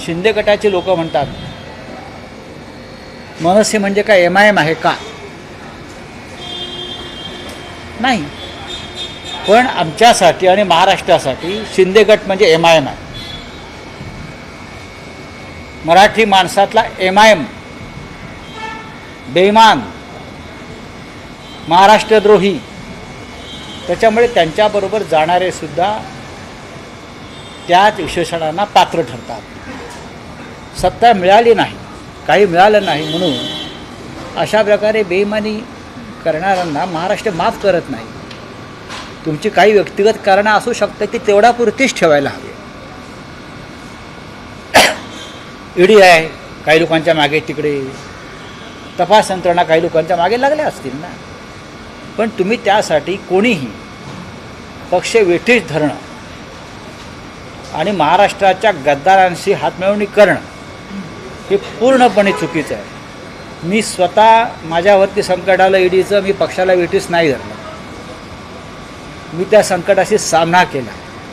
शिंदे गटाचे लोक म्हणतात मनसे म्हणजे काय MIM आहे का? नाही, पण आमच्यासाठी आणि महाराष्ट्रासाठी शिंदे गट म्हणजे MIM आहे. मराठी माणसातला MIM बेईमान, महाराष्ट्रद्रोही, त्याच्यामुळे त्यांच्याबरोबर जाणारे सुद्धा त्याच विशेषणांना पात्र ठरतात. सत्ता मिळाली नाही, काही मिळालं नाही म्हणून अशा प्रकारे बेईमानी करणाऱ्यांना महाराष्ट्र माफ करत नाही. तुमची काही व्यक्तिगत कारणं असू शकतात ती तेवढ्यापुरतीच ठेवायला हवी. ईडी आहे काही लोकांच्या मागे, तिकडे तपास यंत्रणा काही लोकांच्या मागे लागल्या असतील ना, पण तुम्ही त्यासाठी कोणीही पक्ष वेठीस धरणं आणि महाराष्ट्राच्या गद्दारांशी हातमिळवणी करणं हे पूर्णपणे चुकीचं आहे. मी स्वतः माझ्यावरती संकट आलं ईडीचं, मी पक्षाला वेठीस नाही धरलं, मी त्या संकटाशी सामना केला.